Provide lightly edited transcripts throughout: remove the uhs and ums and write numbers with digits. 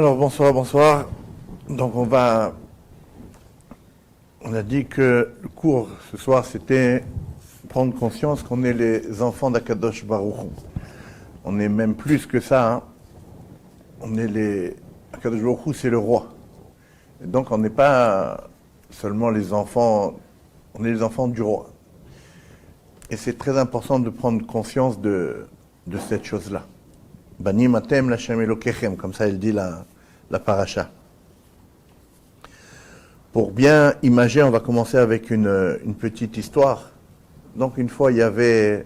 Alors bonsoir, bonsoir. Donc on a dit que le cours ce soir c'était prendre conscience qu'on est les enfants d'Akadosh Baruch Hu. On est même plus que ça. Hein. Akadosh Baruch Hu c'est le roi. Et donc on n'est pas seulement les enfants, on est les enfants du roi. Et c'est très important de prendre conscience de cette chose-là. Banim atem l'Hashem Elokechem, comme ça il dit la paracha. Pour bien imager, on va commencer avec une petite histoire. Donc une fois il y avait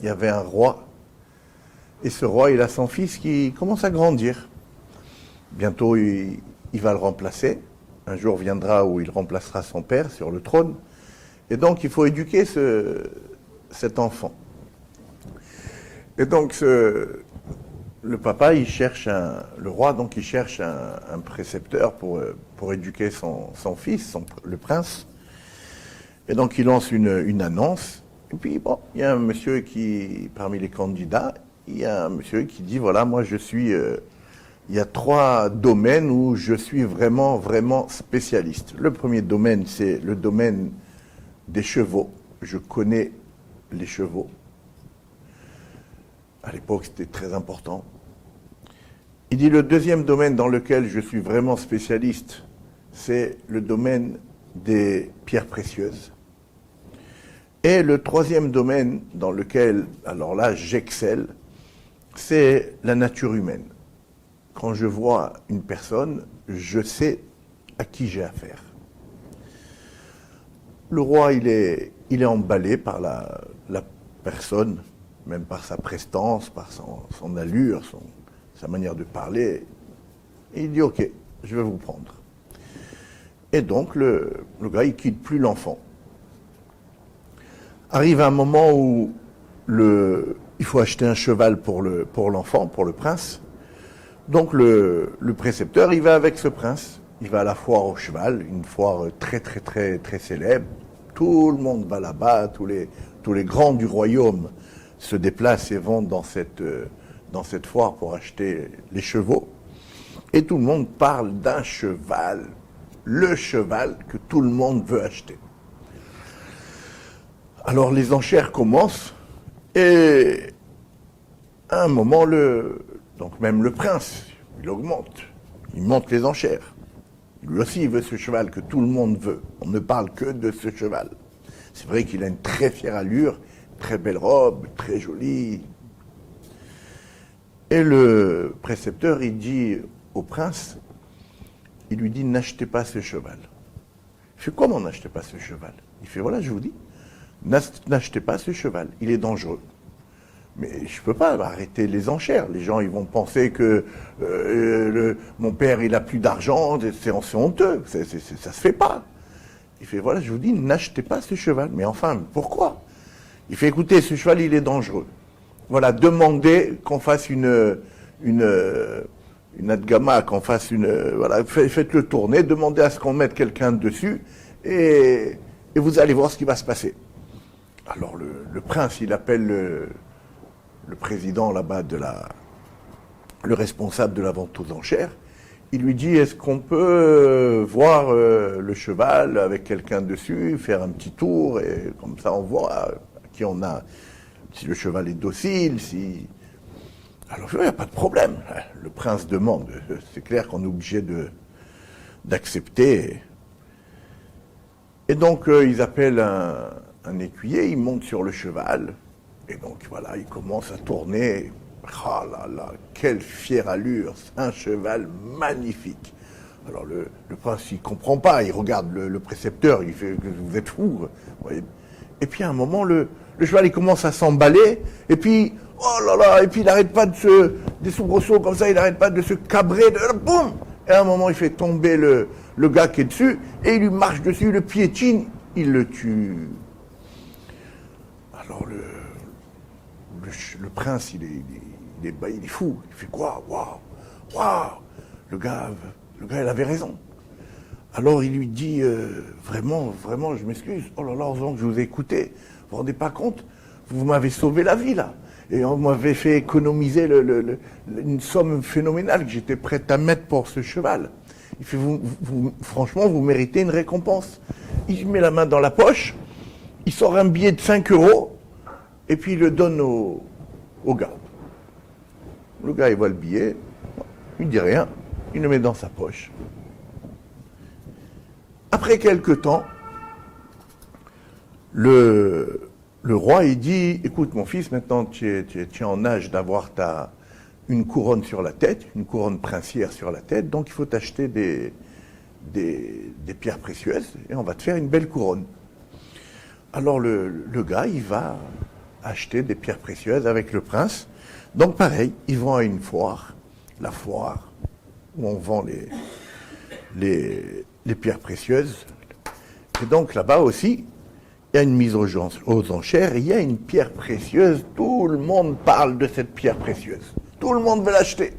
un roi, et ce roi il a son fils qui commence à grandir. Bientôt il va le remplacer. Un jour viendra où il remplacera son père sur le trône. Et donc il faut éduquer cet enfant. Et donc le papa, le roi, donc il cherche un précepteur pour éduquer son fils, le prince. Et donc il lance une annonce. Et puis bon, il y a un monsieur parmi les candidats, il y a un monsieur qui dit, voilà, moi il y a 3 domaines où je suis vraiment, vraiment spécialiste. Le premier domaine, c'est le domaine des chevaux. Je connais les chevaux. À l'époque, c'était très important. Il dit, le deuxième domaine dans lequel je suis vraiment spécialiste, c'est le domaine des pierres précieuses. Et le troisième domaine dans lequel, alors là, j'excelle, c'est la nature humaine. Quand je vois une personne, je sais à qui j'ai affaire. Le roi, il est emballé par la personne, même par sa prestance, par son allure, sa manière de parler. Et il dit, ok, je vais vous prendre. Et donc, le gars, il quitte plus l'enfant. Arrive un moment où il faut acheter un cheval pour l'enfant, pour le prince. Donc, le précepteur, il va avec ce prince. Il va à la foire au cheval, une foire très, très, très, très célèbre. Tout le monde va là-bas, tous les grands du royaume se déplacent et vont dans cette foire pour acheter les chevaux. Et tout le monde parle d'un cheval, le cheval que tout le monde veut acheter. Alors les enchères commencent et à un moment, donc même le prince, il monte les enchères. Lui aussi, il veut ce cheval que tout le monde veut. On ne parle que de ce cheval. C'est vrai qu'il a une très fière allure, très belle robe, très jolie. Et le précepteur, il dit au prince, il lui dit, n'achetez pas ce cheval. Il fait, comment n'achetez pas ce cheval? Il fait, voilà, je vous dis, n'achetez pas ce cheval, il est dangereux. Mais je ne peux pas arrêter les enchères. Les gens, ils vont penser que mon père, il a plus d'argent, c'est honteux, ça se fait pas. Il fait, voilà, je vous dis, n'achetez pas ce cheval. Mais enfin, pourquoi? Il fait, écoutez, ce cheval, il est dangereux. Voilà, demandez qu'on fasse une adgama, qu'on fasse voilà, faites-le tourner, demandez à ce qu'on mette quelqu'un dessus, et vous allez voir ce qui va se passer. Alors le prince, il appelle le président là-bas le responsable de la vente aux enchères. Il lui dit, est-ce qu'on peut voir le cheval avec quelqu'un dessus, faire un petit tour, et comme ça on voit à qui on a, si le cheval est docile, si... Alors il n'y a pas de problème. Le prince demande, c'est clair qu'on est obligé d'accepter. Et donc ils appellent un écuyer, il monte sur le cheval, et donc voilà, il commence à tourner. Ah là là, quelle fière allure, un cheval magnifique. Alors le prince, il ne comprend pas, il regarde le précepteur, il fait, vous êtes fou. Et puis à un moment, le cheval, il commence à s'emballer, et puis, oh là là, et puis il n'arrête pas des soubresauts comme ça, il n'arrête pas de se cabrer, boum. Et à un moment, il fait tomber le gars qui est dessus, et il lui marche dessus, le piétine, il le tue. Alors le prince, il est fou. Il fait quoi? Waouh! Le gars, il avait raison. Alors il lui dit, vraiment, je m'excuse. Oh là là, heureusement que je vous ai écouté. Vous vous rendez pas compte? Vous m'avez sauvé la vie, là. Et on m'avait fait économiser une somme phénoménale que j'étais prêt à mettre pour ce cheval. Il fait, franchement, vous méritez une récompense. Il met la main dans la poche, il sort un billet de 5 euros, et puis il le donne au gars. Le gars, il voit le billet, il ne dit rien, il le met dans sa poche. Après quelque temps, le roi, il dit, écoute mon fils, maintenant tu es en âge d'avoir une couronne sur la tête, une couronne princière sur la tête, donc il faut t'acheter des pierres précieuses et on va te faire une belle couronne. Alors le gars, il va acheter des pierres précieuses avec le prince. Donc pareil, ils vont à une foire, la foire où on vend les pierres précieuses. Et donc là-bas aussi, il y a une mise aux enchères, il y a une pierre précieuse, tout le monde parle de cette pierre précieuse. Tout le monde veut l'acheter.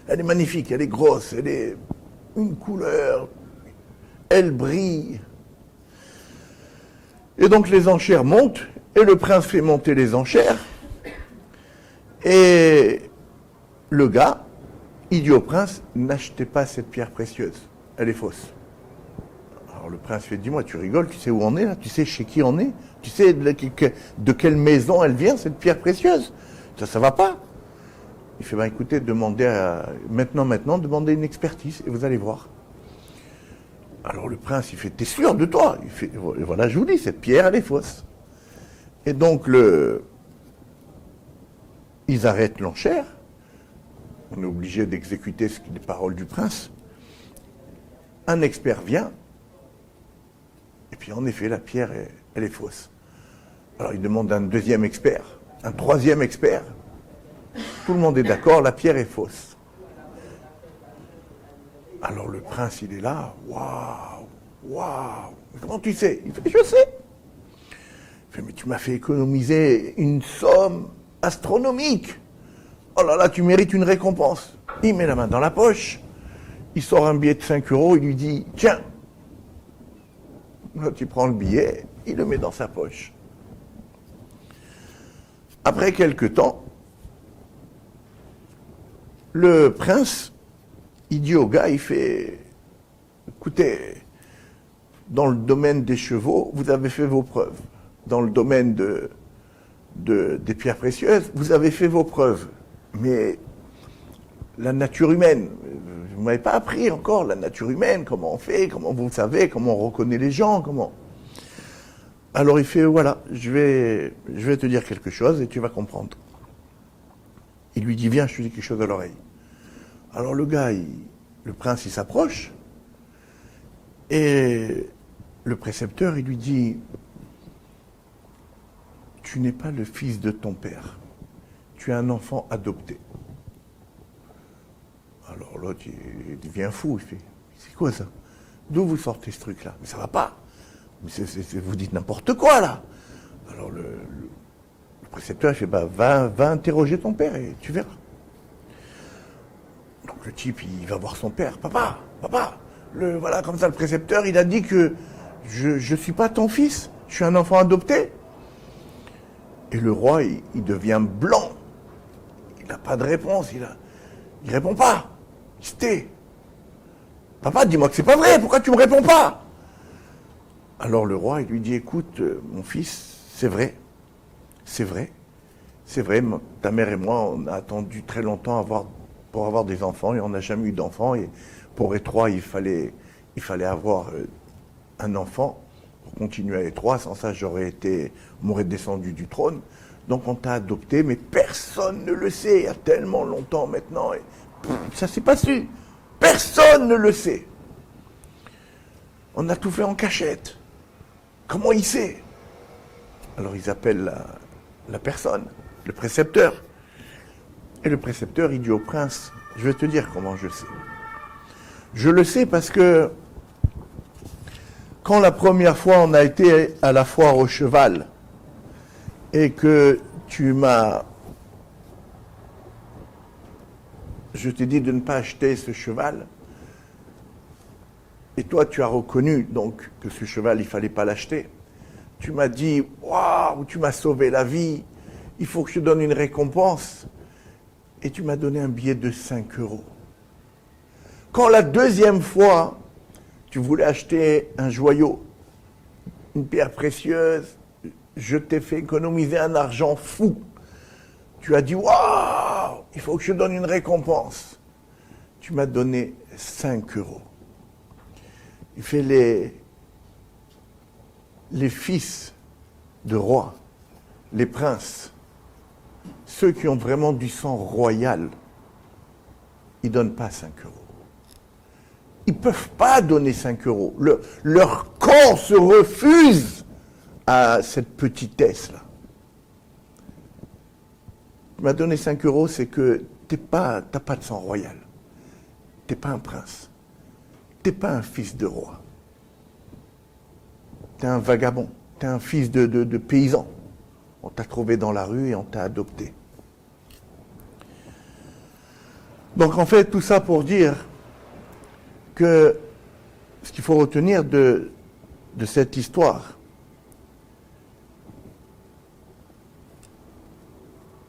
Elle est magnifique, elle est grosse, elle est une couleur, elle brille. Et donc les enchères montent, et le prince fait monter les enchères, et le gars, il dit au prince, n'achetez pas cette pierre précieuse, elle est fausse. Alors le prince fait, dis-moi, tu rigoles, tu sais où on est là, tu sais chez qui on est, tu sais de quelle maison elle vient, cette pierre précieuse, ça va pas. Il fait, écoutez, demandez maintenant, demandez une expertise, et vous allez voir. Alors le prince, il fait, t'es sûr de toi? Il fait, voilà, je vous dis, cette pierre, elle est fausse. Et donc, ils arrêtent l'enchère. On est obligé d'exécuter les paroles du prince. Un expert vient. Et puis, en effet, la pierre, elle est fausse. Alors, il demande un deuxième expert, un troisième expert. Tout le monde est d'accord, la pierre est fausse. Alors, le prince, il est là. Waouh. Comment tu sais? Il fait, je sais. Il fait, mais tu m'as fait économiser une somme astronomique. Oh là là, tu mérites une récompense. Il met la main dans la poche, il sort un billet de 5 euros, il lui dit, tiens. Là, tu prends le billet, il le met dans sa poche. Après quelque temps, le prince, il dit au gars, il fait, écoutez, dans le domaine des chevaux, vous avez fait vos preuves. Dans le domaine des pierres précieuses, vous avez fait vos preuves. Mais la nature humaine, vous ne m'avez pas appris encore la nature humaine, comment on fait, comment vous savez, comment on reconnaît les gens, comment... Alors il fait, voilà, je vais te dire quelque chose et tu vas comprendre. Il lui dit, viens, je te dis quelque chose à l'oreille. Alors le gars, le prince, il s'approche et le précepteur, il lui dit, tu n'es pas le fils de ton père, tu es un enfant adopté. Alors l'autre, il devient fou, il fait, c'est quoi ça? D'où vous sortez ce truc-là? Mais ça va pas. Mais vous dites n'importe quoi là. Alors le précepteur, il fait, va interroger ton père et tu verras. Donc le type, il va voir son père, papa, voilà, comme ça, le précepteur, il a dit que je suis pas ton fils, je suis un enfant adopté. Et le roi, il devient blanc. Il n'a pas de réponse, il répond pas. Il se tait. Papa, dis-moi que c'est pas vrai, pourquoi tu me réponds pas? Alors le roi, il lui dit, écoute, mon fils, c'est vrai, ta mère et moi, on a attendu très longtemps pour avoir des enfants, et on n'a jamais eu d'enfants, et pour Étroit, il fallait avoir un enfant, pour continuer à Étroit, sans ça, m'aurais descendu du trône. Donc on t'a adopté, mais personne ne le sait, il y a tellement longtemps maintenant, et ça s'est pas su. Personne ne le sait. On a tout fait en cachette. Comment il sait? Alors ils appellent la personne, le précepteur. Et le précepteur, il dit au prince, je vais te dire comment je sais. Je le sais parce que quand la première fois on a été à la foire au cheval et que je t'ai dit de ne pas acheter ce cheval, et toi tu as reconnu donc que ce cheval il fallait pas l'acheter, tu m'as dit, waouh, tu m'as sauvé la vie, il faut que je te donne une récompense. Et tu m'as donné un billet de 5 euros. Quand la deuxième fois, tu voulais acheter un joyau, une pierre précieuse, je t'ai fait économiser un argent fou. Tu as dit, waouh, il faut que je donne une récompense. Tu m'as donné 5 euros. Il fait les fils de rois, les princes, ceux qui ont vraiment du sang royal, ils ne donnent pas 5 euros. Ils ne peuvent pas donner 5 euros. Leur corps se refuse à cette petitesse-là. Tu m'as donné 5 euros, c'est que tu n'as pas de sang royal. Tu n'es pas un prince. Tu n'es pas un fils de roi. Tu es un vagabond. Tu es un fils de paysan. On t'a trouvé dans la rue et on t'a adopté. Donc en fait, tout ça pour dire que ce qu'il faut retenir de cette histoire,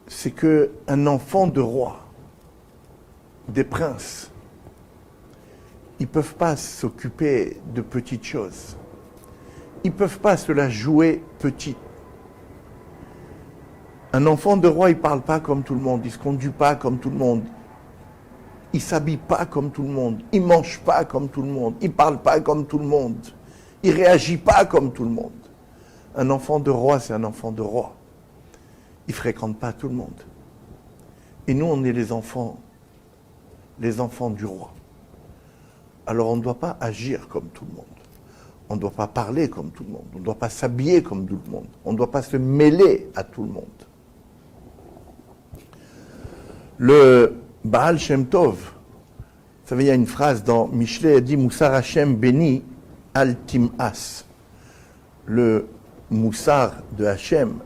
c'est qu'un enfant de roi, des princes, ils ne peuvent pas s'occuper de petites choses. Ils ne peuvent pas se la jouer petite. Un enfant de roi, il ne parle pas comme tout le monde, il ne se conduit pas comme tout le monde. Il ne s'habille pas comme tout le monde, il ne mange pas comme tout le monde, il ne parle pas comme tout le monde, il ne réagit pas comme tout le monde. Un enfant de roi, c'est un enfant de roi. Il ne fréquente pas tout le monde. Et nous, on est les enfants du roi. Alors on ne doit pas agir comme tout le monde. On ne doit pas parler comme tout le monde. On ne doit pas s'habiller comme tout le monde. On ne doit pas se mêler à tout le monde. Le Baal Shem Tov, vous savez, il y a une phrase dans Michelet, elle dit « Moussar Hashem béni al tim'as ». Le Moussar de Hashem,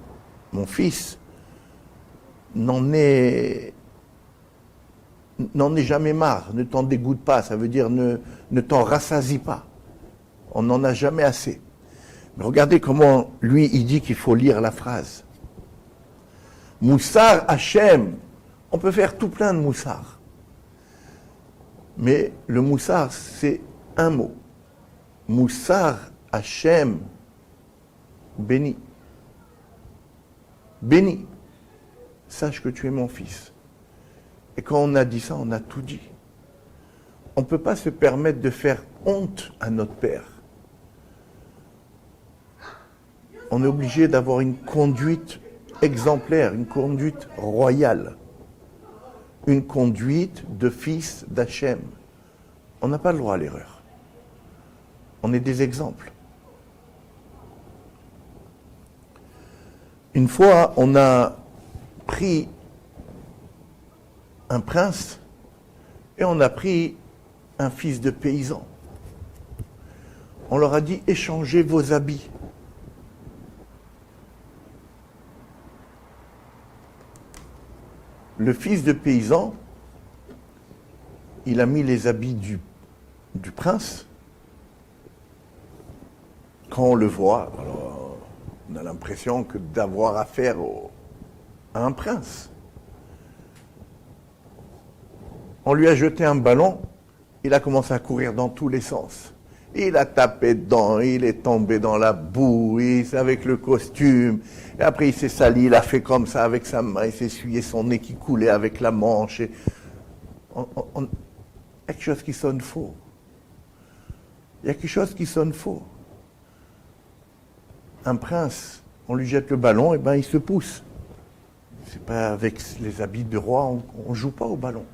mon fils, n'en est jamais marre, ne t'en dégoûte pas, ça veut dire ne t'en rassasie pas. On n'en a jamais assez. Mais regardez comment lui, il dit qu'il faut lire la phrase. Moussar Hashem, on peut faire tout plein de moussar. Mais le moussar, c'est un mot. Moussar Hashem, béni. Béni. Sache que tu es mon fils. Et quand on a dit ça, on a tout dit. On ne peut pas se permettre de faire honte à notre père. On est obligé d'avoir une conduite exemplaire, une conduite royale, une conduite de fils d'Hachem. On n'a pas le droit à l'erreur. On est des exemples. Une fois, on a pris un prince et on a pris un fils de paysan. On leur a dit « échangez vos habits ». Le fils de paysan, il a mis les habits du prince. Quand on le voit, alors, on a l'impression que d'avoir affaire à un prince. On lui a jeté un ballon, il a commencé à courir dans tous les sens. Il a tapé dedans, il est tombé dans la boue, avec le costume. Et après, il s'est sali, il a fait comme ça avec sa main, il s'est essuyé son nez qui coulait avec la manche. Et il y a quelque chose qui sonne faux. Il y a quelque chose qui sonne faux. Un prince, on lui jette le ballon, et ben il se pousse. C'est pas avec les habits de roi, on ne joue pas au ballon.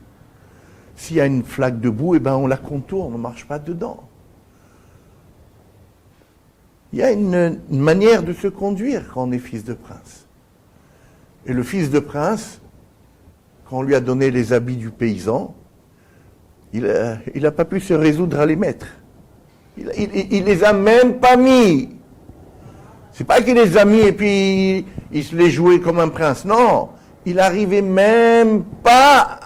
S'il y a une flaque de boue, et ben on la contourne, on ne marche pas dedans. Il y a une manière de se conduire quand on est fils de prince. Et le fils de prince, quand on lui a donné les habits du paysan, il n'a pas pu se résoudre à les mettre. Il les a même pas mis. C'est pas qu'il les a mis et puis il se les jouait comme un prince. Non, il n'arrivait même pas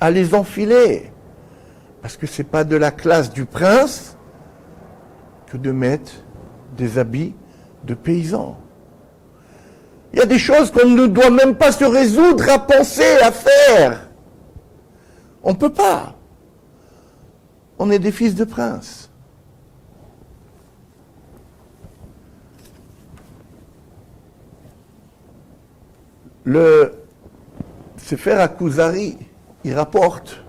à les enfiler. Parce que c'est pas de la classe du prince que de mettre des habits de paysans. Il y a des choses qu'on ne doit même pas se résoudre à penser, à faire. On ne peut pas. On est des fils de princes. Le Sefer HaKuzari, il rapporte.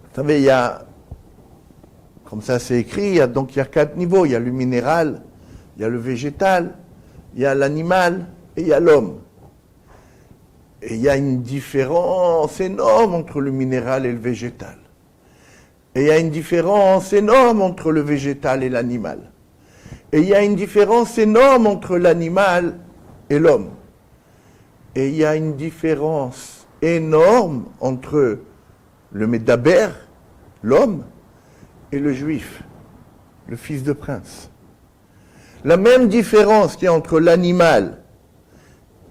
Vous savez, il y a, comme ça c'est écrit, il y a 4 niveaux. Il y a le minéral, il y a le végétal, il y a l'animal et il y a l'homme. Et il y a une différence énorme entre le minéral et le végétal. Et il y a une différence énorme entre le végétal et l'animal. Et il y a une différence énorme entre l'animal et l'homme. Et il y a une différence énorme entre le Médaber, l'homme, et le juif, le fils de prince. La même différence qu'il y a entre l'animal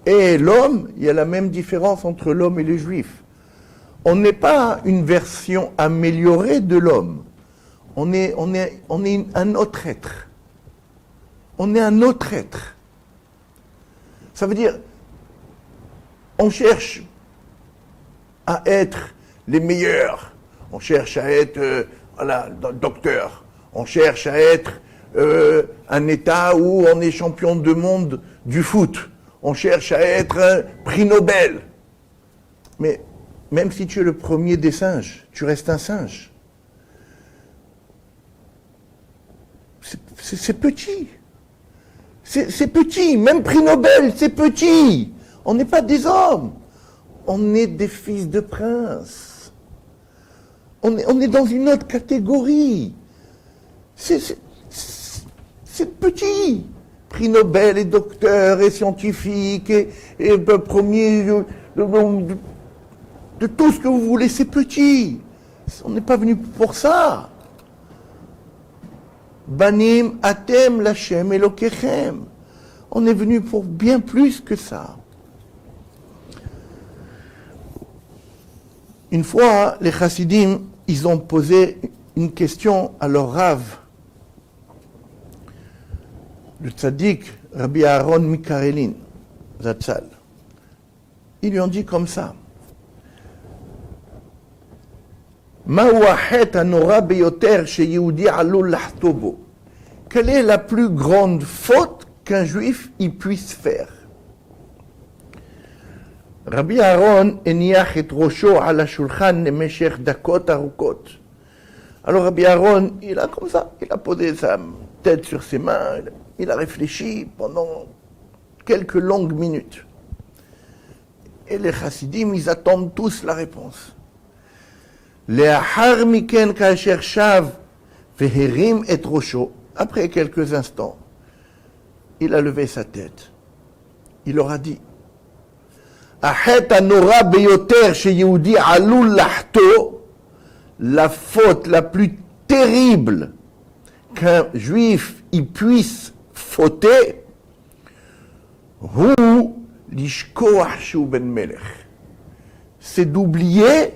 et l'homme, il y a la même différence entre l'homme et le juif. On n'est pas une version améliorée de l'homme. On est un autre être. On est un autre être. Ça veut dire, on cherche à être les meilleurs. On cherche à être docteur. On cherche à être un État où on est champion du monde du foot. On cherche à être un prix Nobel. Mais même si tu es le premier des singes, tu restes un singe. C'est petit. C'est petit. Même prix Nobel, c'est petit. On n'est pas des hommes. On est des fils de princes. On est dans une autre catégorie. C'est petit. Prix Nobel et docteur et scientifique et premier de tout ce que vous voulez, c'est petit. On n'est pas venu pour ça. Banim atem lachem elokechem. On est venu pour bien plus que ça. Une fois, les chassidim, ils ont posé une question à leur Rav. Le tzaddik, Rabbi Aaron Mikarelin, Zatzal. Ils lui ont dit comme ça. Quelle est la plus grande faute qu'un juif y puisse faire? Rabbi Aaron eniach et rosho ala shulchan lemeshech dakot arukot. Alors Rabbi Aaron, il a comme ça, il a posé sa tête sur ses mains, il a réfléchi pendant quelques longues minutes. Et les chassidim, ils attendent tous la réponse. Le'achar miken kasher shav veherim et rosho. Après quelques instants, il a levé sa tête. Il leur a dit, Achet hanora beyoter sheyehudi alul lahto, la faute la plus terrible qu'un juif y puisse fauter, hu lishkoach shu ben melech, c'est d'oublier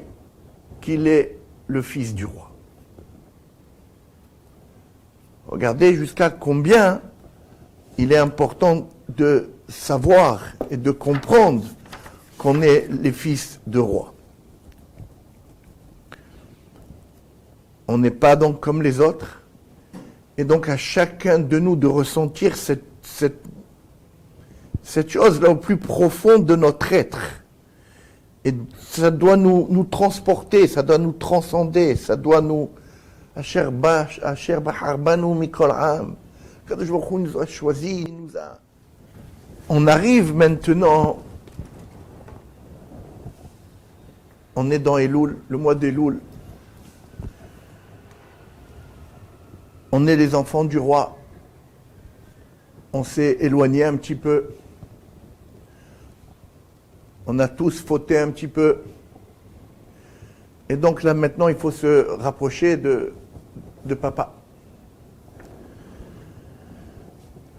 qu'il est le fils du roi. Regardez jusqu'à combien il est important de savoir et de comprendre qu'on est les fils de roi. On n'est pas donc comme les autres, et donc à chacun de nous de ressentir cette chose là au plus profond de notre être. Et ça doit nous transporter, ça doit nous transcender, ça doit nous... Asher Bahar Banu Mikol Am. Kadosh Baruch Hu nous a choisi, nous a... On arrive maintenant, on est dans Elul, le mois d'Elul. On est les enfants du roi. On s'est éloigné un petit peu. On a tous fauté un petit peu. Et donc là maintenant, il faut se rapprocher de papa.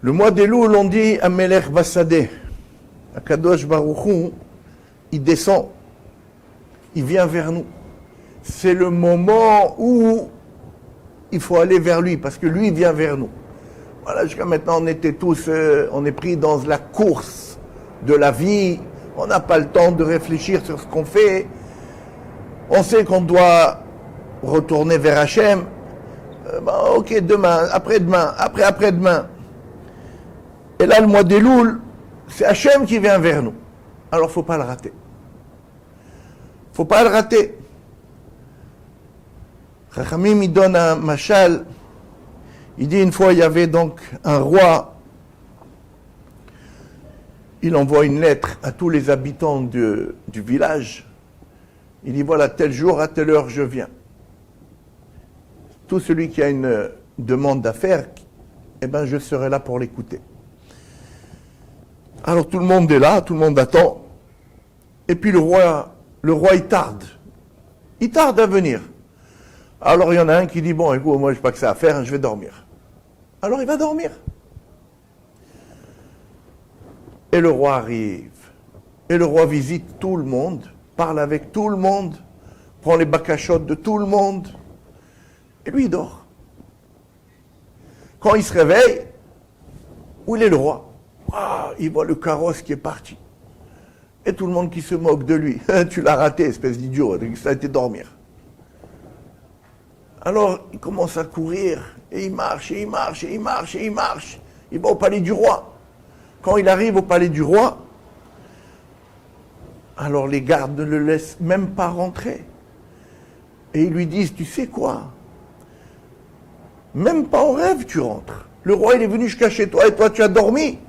Le mois d'Elul, on dit Amelech Basadeh. Akadosh Baruch Hu, il descend. Il vient vers nous. C'est le moment où il faut aller vers lui, parce que lui, il vient vers nous. Voilà, jusqu'à maintenant, on était tous, on est pris dans la course de la vie. On n'a pas le temps de réfléchir sur ce qu'on fait. On sait qu'on doit retourner vers Hachem. Ok, demain, après-demain, après-demain. Et là, le mois d'Elul, c'est Hachem qui vient vers nous. Alors, faut pas le rater. Faut pas le rater. Chachamim, il donne un machal. Il dit une fois, il y avait donc un roi. Il envoie une lettre à tous les habitants du village. Il dit, voilà, tel jour, à telle heure, je viens. Tout celui qui a une demande à faire, eh ben, je serai là pour l'écouter. Alors tout le monde est là, tout le monde attend. Et puis le roi, il tarde. Il tarde à venir. Alors il y en a un qui dit, bon, écoute, moi je n'ai pas que ça à faire, je vais dormir. Alors il va dormir. Et le roi arrive. Et le roi visite tout le monde, parle avec tout le monde, prend les bacachotes de tout le monde. Et lui, il dort. Quand il se réveille, où il est le roi? Il voit le carrosse qui est parti. Et tout le monde qui se moque de lui. Tu l'as raté, espèce d'idiot, ça a été dormir. Alors, il commence à courir, et il marche, et il marche, et il marche, et il marche. Il va au palais du roi. Quand il arrive au palais du roi, alors les gardes ne le laissent même pas rentrer. Et ils lui disent, tu sais quoi? Même pas en rêve tu rentres. Le roi il est venu jusqu'à chez toi et toi tu as dormi.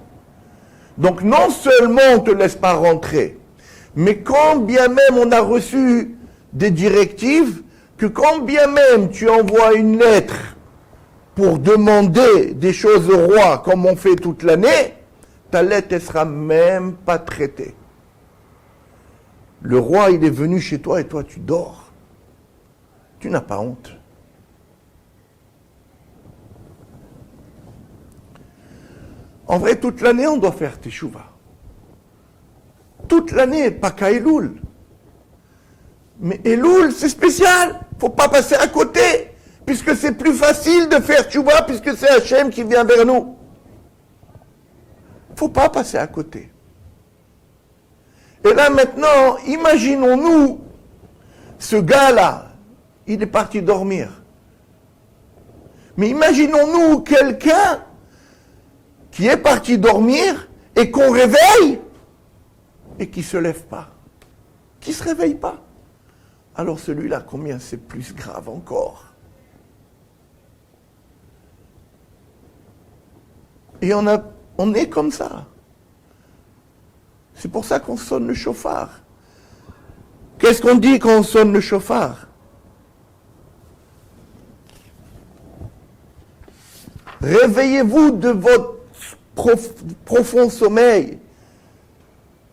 Donc non seulement on ne te laisse pas rentrer, mais quand bien même on a reçu des directives, que quand bien même tu envoies une lettre pour demander des choses au roi comme on fait toute l'année, ta lettre ne sera même pas traitée. Le roi il est venu chez toi et toi tu dors. Tu n'as pas honte. En vrai, toute l'année, on doit faire teshuva. Toute l'année, pas qu'à Elul. Mais Elul, c'est spécial. Faut pas passer à côté, puisque c'est plus facile de faire teshuva, puisque c'est Hachem qui vient vers nous. Faut pas passer à côté. Et là, maintenant, imaginons-nous, ce gars-là, il est parti dormir. Mais imaginons-nous quelqu'un qui est parti dormir et qu'on réveille et qui ne se lève pas, qui ne se réveille pas. Alors celui-là, combien c'est plus grave encore. Et on est comme ça. C'est pour ça qu'on sonne le chauffard. Qu'est-ce qu'on dit quand on sonne le chauffard? Réveillez-vous de votre profond sommeil.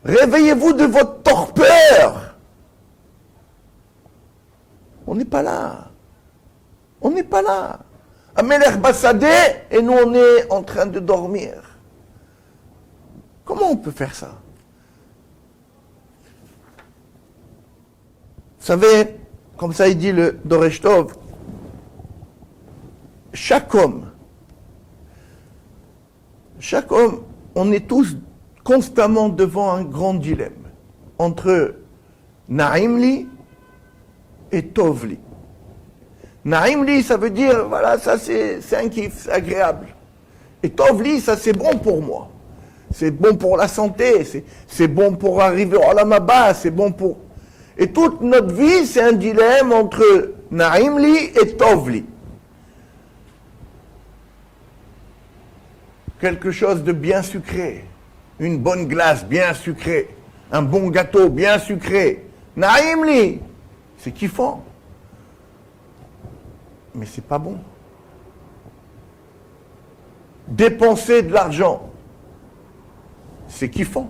Réveillez-vous de votre torpeur. On n'est pas là. On n'est pas là. Amelech Bassadé, et nous on est en train de dormir. Comment on peut faire ça? Vous savez, comme ça il dit le Doresh Tov, chaque homme, on est tous constamment devant un grand dilemme entre Naïmli et Tovli. Naïmli, ça veut dire, voilà, ça c'est un kiff, c'est agréable. Et Tovli, ça c'est bon pour moi. C'est bon pour la santé, c'est bon pour arriver à la Maba, c'est bon pour... Et toute notre vie, c'est un dilemme entre Naïmli et Tovli. Quelque chose de bien sucré, une bonne glace bien sucrée, un bon gâteau bien sucré. Naïmli, c'est kiffant. Mais c'est pas bon. Dépenser de l'argent, c'est kiffant.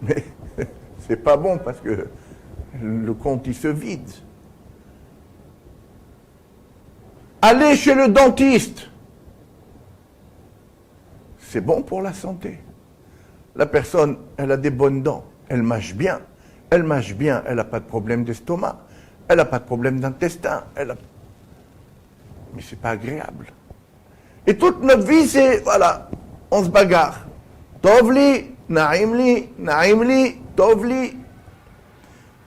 Mais c'est pas bon parce que le compte il se vide. Aller chez le dentiste, c'est bon pour la santé. La personne, elle a des bonnes dents, elle mâche bien, elle n'a pas de problème d'estomac, elle n'a pas de problème d'intestin, mais c'est pas agréable. Et toute notre vie, c'est, voilà, on se bagarre. Tovli, naimli, tovli.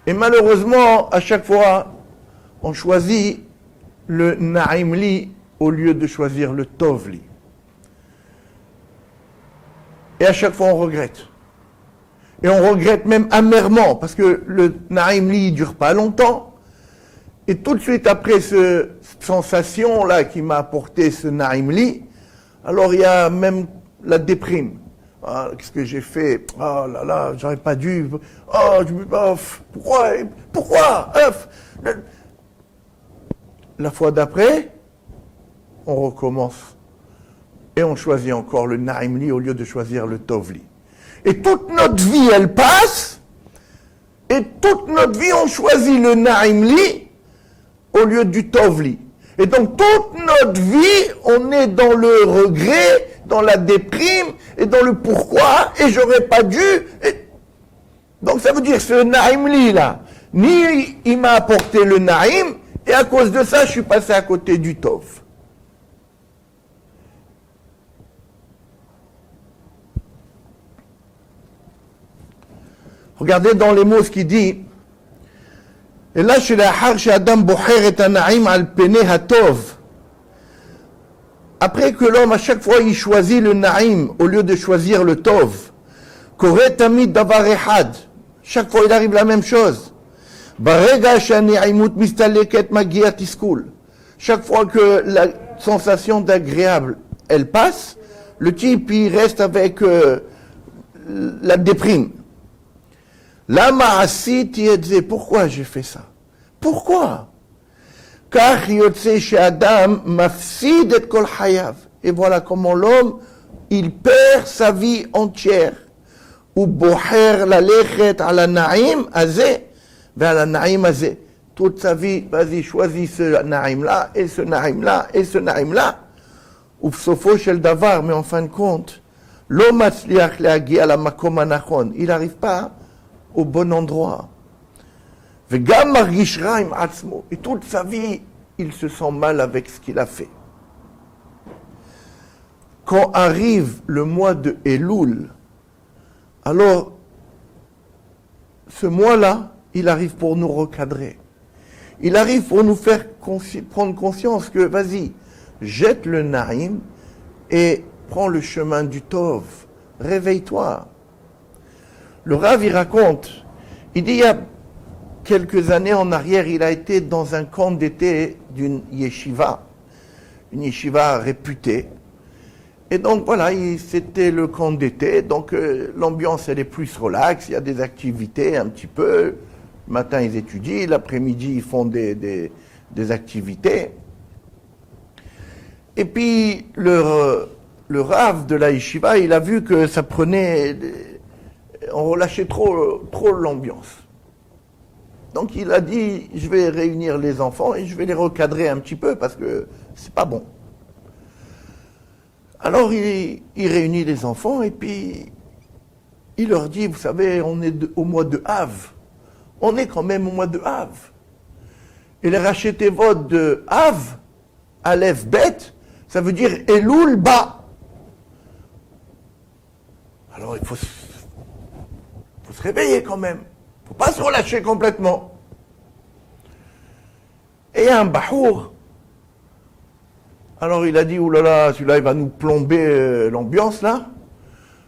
Et malheureusement, à chaque fois, on choisit le naimli au lieu de choisir le tovli. Et à chaque fois, on regrette. Et on regrette même amèrement, parce que le naimli ne dure pas longtemps. Et tout de suite après cette sensation-là qui m'a apporté ce naimli, alors il y a même la déprime. Ah, qu'est-ce que j'ai fait? Oh là là, j'aurais pas dû. Pourquoi? La fois d'après, on recommence. Et on choisit encore le naimli au lieu de choisir le tovli. Et toute notre vie, elle passe. Et toute notre vie, on choisit le naimli au lieu du tovli. Et donc, toute notre vie, on est dans le regret, dans la déprime, et dans le pourquoi, et j'aurais pas dû. Donc, ça veut dire, ce naimli là, ni il m'a apporté le naïm, et à cause de ça, je suis passé à côté du tov. Regardez dans les mots ce qu'il dit. Et là, chez la harsh Adam boher et anaim al pene hatov. Après que l'homme, à chaque fois, il choisit le naïm au lieu de choisir le tov. Kore tamid davar ehad. Chaque fois, il arrive la même chose. Barega shani'imut mistaleket magia tiskul. Chaque fois que la sensation d'agréable, elle passe, le type, il reste avec la déprime. Lama asiti et ze, pourquoi j'ai fait ça? Pourquoi? Car yotse chez Adam mafsid et kol hayav. Et voilà comment l'homme, il perd sa vie entière. Ou boher la lechet à la naïm azé, vers la naïm azé. Toute sa vie, vas-y, choisis ce naïm-là, et ce naïm-là, et ce naïm-là. Ou sofo shel davar, mais en fin de compte, l'homme atzliach leagi à la makom anachon. Il n'arrive pas au bon endroit. Et toute sa vie, il se sent mal avec ce qu'il a fait. Quand arrive le mois de Elul, alors, ce mois-là, il arrive pour nous recadrer. Il arrive pour nous faire prendre conscience que, vas-y, jette le naïm et prends le chemin du Tov. Réveille-toi. Le Rav, il raconte, il dit, il y a quelques années en arrière, il a été dans un camp d'été d'une yeshiva, une yeshiva réputée. Et donc voilà, c'était le camp d'été, donc l'ambiance elle est plus relaxe, il y a des activités un petit peu. Le matin ils étudient, l'après-midi ils font des activités. Et puis le Rav de la yeshiva, il a vu que ça prenait... On relâchait trop l'ambiance. Donc il a dit, je vais réunir les enfants et je vais les recadrer un petit peu parce que c'est pas bon. Alors il réunit les enfants et puis il leur dit, vous savez, on est au mois de Av. On est quand même au mois de Av. Et les rachetés votes de Av, Aleph Bet, ça veut dire Elul Ba. Alors il faut se réveiller quand même. Il ne faut pas se relâcher complètement. Et il y a un bahour. Alors il a dit, oulala, celui-là il va nous plomber l'ambiance là.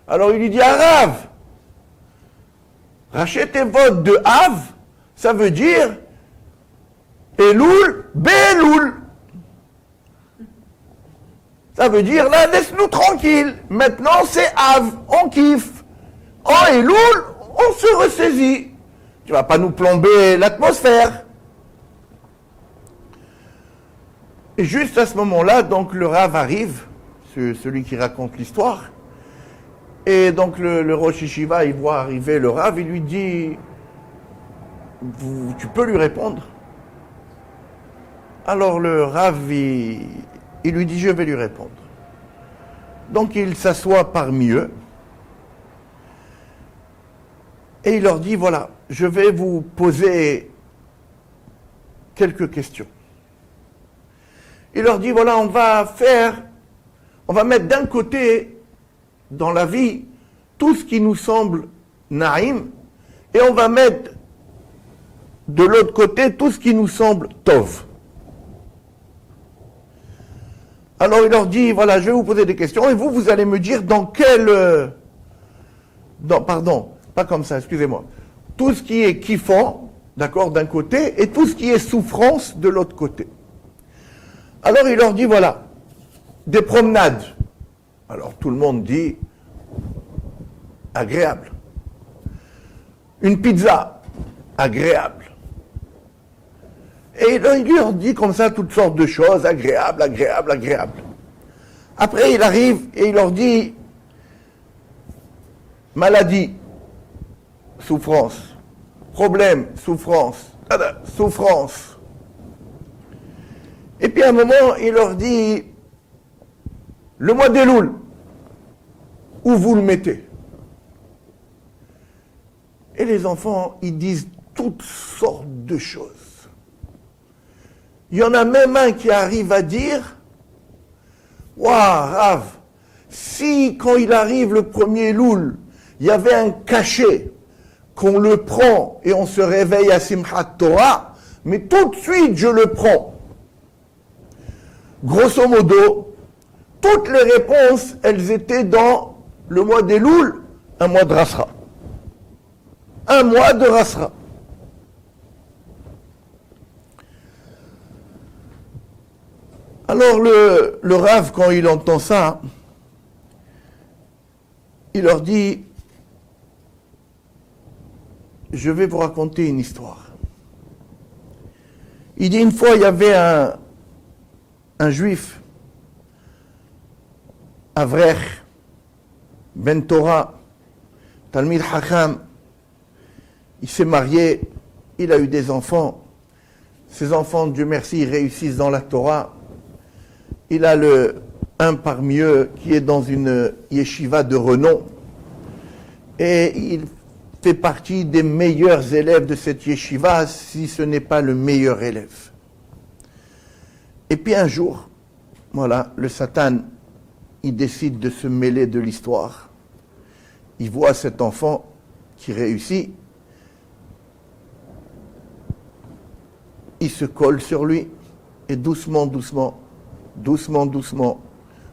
Alors il lui dit, Arav, rachetez votre de Av, ça veut dire Elul, Beloul. Ça veut dire, là, laisse-nous tranquille. Maintenant c'est Av, on kiffe. En Elul, on se ressaisit. Tu vas pas nous plomber l'atmosphère. Et juste à ce moment-là, donc le Rav arrive, celui qui raconte l'histoire, et donc le Rosh Yeshiva, il voit arriver le Rav, il lui dit, tu peux lui répondre? Alors le Rav, il lui dit, je vais lui répondre. Donc il s'assoit parmi eux, et il leur dit, voilà, je vais vous poser quelques questions. Il leur dit, voilà, on va faire On va mettre d'un côté, dans la vie, tout ce qui nous semble naïm, et on va mettre de l'autre côté tout ce qui nous semble tov. Alors il leur dit, voilà, je vais vous poser des questions, et vous allez me dire dans quel... pardon, pas comme ça, excusez-moi. Tout ce qui est kiffant, d'accord, d'un côté, et tout ce qui est souffrance de l'autre côté. Alors il leur dit, voilà, des promenades. Alors tout le monde dit, agréable. Une pizza, agréable. Et il leur dit comme ça toutes sortes de choses, agréables, agréables, agréables. Après il arrive et il leur dit, maladie, souffrance, problème, souffrance, souffrance. Et puis à un moment, il leur dit, le mois d'Elul, où vous le mettez? Et les enfants, ils disent toutes sortes de choses. Il y en a même un qui arrive à dire, waouh, Rav, si quand il arrive le premier Elul, il y avait un cachet, qu'on le prend et on se réveille à Simchat Torah, mais tout de suite je le prends. Grosso modo, toutes les réponses, elles étaient dans le mois d'Elul, un mois de Rasra. Un mois de Rasra. Alors le Rav, quand il entend ça, il leur dit, je vais vous raconter une histoire. Il dit, une fois, il y avait un juif, Avrech, Ben Torah, Talmid Hacham. Il s'est marié, il a eu des enfants. Ses enfants, Dieu merci, ils réussissent dans la Torah. Il a un parmi eux qui est dans une yeshiva de renom. Et il fait partie des meilleurs élèves de cette yeshiva, si ce n'est pas le meilleur élève. Et puis un jour, voilà, le Satan, il décide de se mêler de l'histoire. Il voit cet enfant qui réussit. Il se colle sur lui. Et doucement, doucement, doucement, doucement,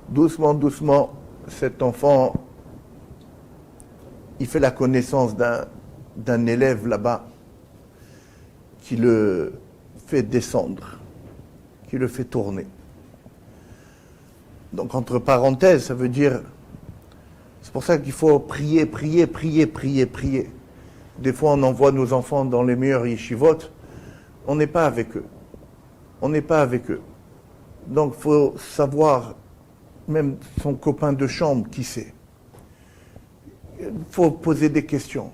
doucement, doucement, cet enfant, il fait la connaissance d'un élève là-bas qui le fait descendre, qui le fait tourner. Donc, entre parenthèses, ça veut dire, c'est pour ça qu'il faut prier, prier, prier, prier, prier. Des fois, on envoie nos enfants dans les meilleurs yeshivot, on n'est pas avec eux. On n'est pas avec eux. Donc, il faut savoir, même son copain de chambre, qui c'est. Il faut poser des questions.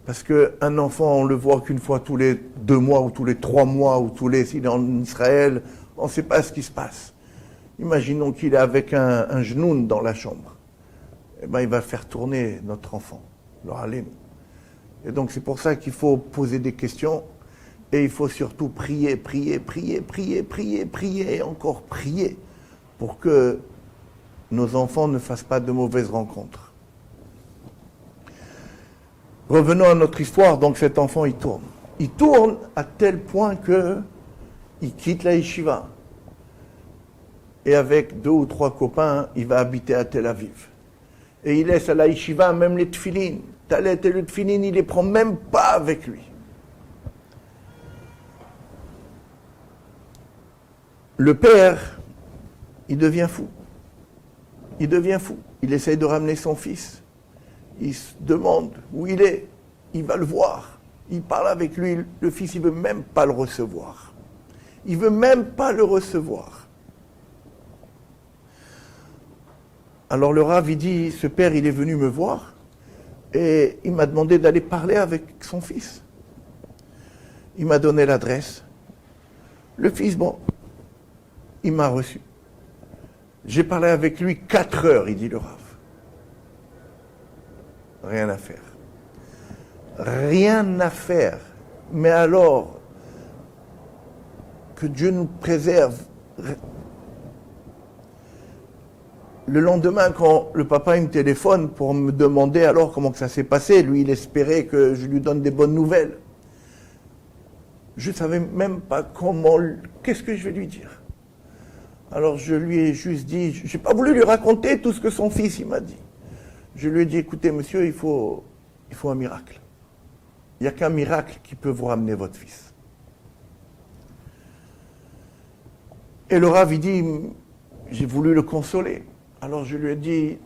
Parce qu'un enfant, on le voit qu'une fois tous les 2 mois, ou tous les 3 mois, ou s'il est en Israël, on ne sait pas ce qui se passe. Imaginons qu'il est avec un genoun dans la chambre. Eh bien, il va faire tourner notre enfant, le halim. Et donc, c'est pour ça qu'il faut poser des questions. Et il faut surtout prier, prier, prier, prier, prier, prier, et encore prier, pour que nos enfants ne fassent pas de mauvaises rencontres. Revenons à notre histoire, donc cet enfant, il tourne. Il tourne à tel point qu'il quitte la yeshiva. Et avec 2 ou 3 copains, il va habiter à Tel Aviv. Et il laisse à la yeshiva même les tfilines. Talet et le tfilin, il les prend même pas avec lui. Le père, il devient fou. Il devient fou. Il essaye de ramener son fils. Il se demande où il est. Il va le voir. Il parle avec lui. Le fils, il ne veut même pas le recevoir. Il ne veut même pas le recevoir. Alors le Rav, il dit, ce père, il est venu me voir et il m'a demandé d'aller parler avec son fils. Il m'a donné l'adresse. Le fils, bon, il m'a reçu. J'ai parlé avec lui 4 heures, il dit le Rav. Rien à faire. Rien à faire. Mais alors, que Dieu nous préserve. le lendemain, quand le papa il me téléphone pour me demander alors comment que ça s'est passé, lui il espérait que je lui donne des bonnes nouvelles. Je ne savais même pas qu'est-ce que je vais lui dire. Alors je lui ai juste dit, je n'ai pas voulu lui raconter tout ce que son fils il m'a dit. Je lui ai dit, écoutez monsieur, il faut un miracle. Il n'y a qu'un miracle qui peut vous ramener votre fils. Et le Rav il dit, j'ai voulu le consoler. Alors je lui ai dit,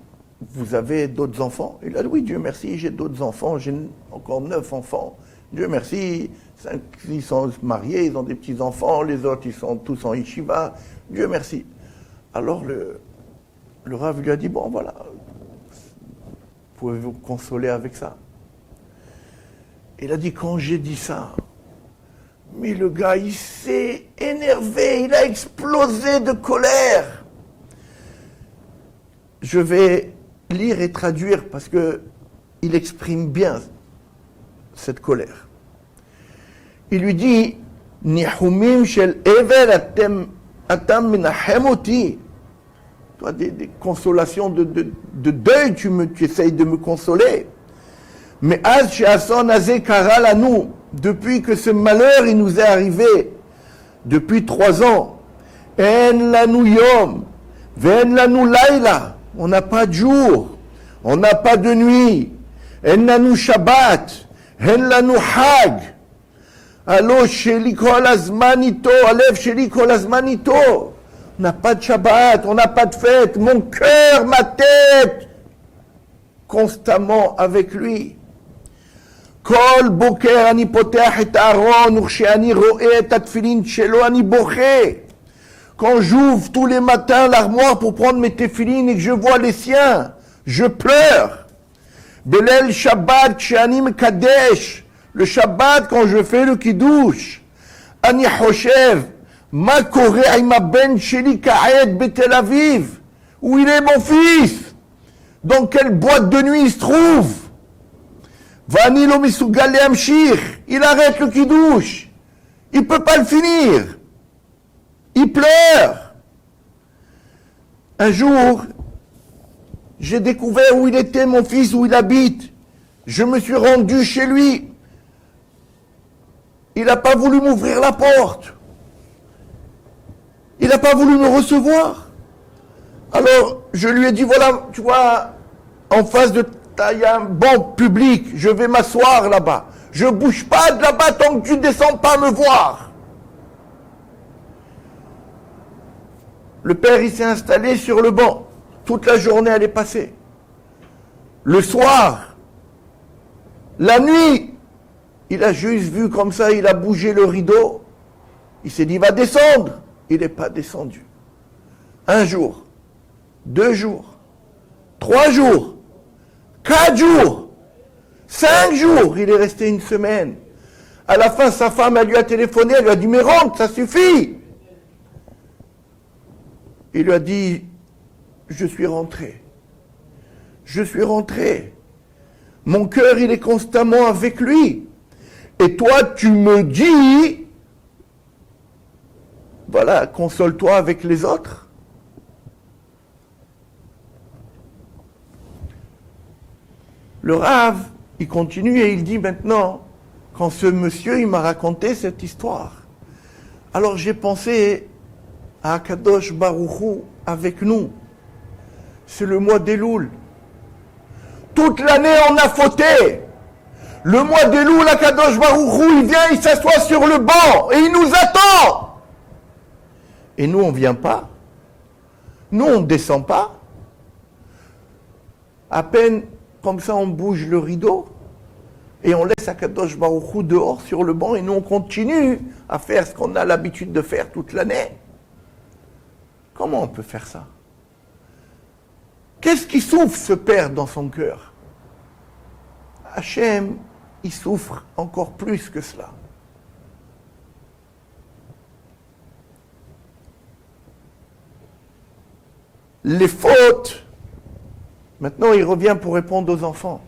vous avez d'autres enfants? Il a dit, oui, Dieu merci, j'ai d'autres enfants, j'ai encore 9 enfants. Dieu merci, 5, ils sont mariés, ils ont des petits-enfants, les autres, ils sont tous en yeshiva. Dieu merci. Alors le Rav lui a dit, bon voilà, pouvez-vous consoler avec ça? Il a dit, quand j'ai dit ça, mais le gars, il s'est énervé, il a explosé de colère. Je vais lire et traduire parce que il exprime bien cette colère. Il lui dit, Nihumim shel ever atam menachem oti. Toi, des consolations de deuil, tu essayes de me consoler. Mais az she'ason hazeh kara lanu, depuis que ce malheur il nous est arrivé, depuis 3 ans, en lanu yom, ven lanu laila, on n'a pas de jour, on n'a pas de nuit, en lanu shabbat, en lanu hag, allo sheli kol hazman ito, alev sheli kol hazman ito, on n'a pas de shabbat, on n'a pas de fête, mon cœur, ma tête, constamment avec lui. כל בוקר אני פותח את הארון וכשאני רואה את התפילין שלו אני בוכה. Quand j'ouvre tous les matins l'armoire pour prendre mes téfilines et que je vois les siens, je pleure. בליל שבת כשאני מקדש, le Shabbat quand je fais le kiddush, אני חושב מה קורה עם הבן שלי כעת בתל אביב, où il est mon fils, dans quelle boîte de nuit il se trouve. Vani lo misugal lehamshich, il arrête le kiddush, il peut pas le finir, il pleure. Un jour, j'ai découvert où il était, mon fils, où il habite. Je me suis rendu chez lui. Il n'a pas voulu m'ouvrir la porte. Il n'a pas voulu me recevoir. Alors, je lui ai dit, voilà, tu vois, en face de il y a un banc public, je vais m'asseoir là-bas. Je ne bouge pas de là-bas tant que tu ne descends pas me voir. Le père, il s'est installé sur le banc. Toute la journée, elle est passée. Le soir, la nuit, il a juste vu comme ça, il a bougé le rideau. Il s'est dit, il va descendre. Il n'est pas descendu. 1 jour, 2 jours, 3 jours, 4 jours, 5 jours, il est resté 1 semaine. À la fin, sa femme, elle lui a téléphoné, elle lui a dit, mais rentre, ça suffit. Il lui a dit, je suis rentré. Je suis rentré. Mon cœur, il est constamment avec lui. Et toi, tu me dis, voilà, console-toi avec les autres. Le Rav, il continue et il dit maintenant, quand ce monsieur, il m'a raconté cette histoire, alors j'ai pensé à Akadosh Baruch Hu avec nous. C'est le mois d'Elul. Toute l'année, on a fauté. Le mois d'Elul, Akadosh Baruch Hu, il vient, il s'assoit sur le banc et il nous attend. Et nous, on ne vient pas. Nous, on ne descend pas. À peine comme ça, on bouge le rideau et on laisse Akadosh Baruch Hu dehors sur le banc et nous, on continue à faire ce qu'on a l'habitude de faire toute l'année. Comment on peut faire ça? Qu'est-ce qui souffre ce père dans son cœur? Hachem, il souffre encore plus que cela. Les fautes. Maintenant, il revient pour répondre aux enfants.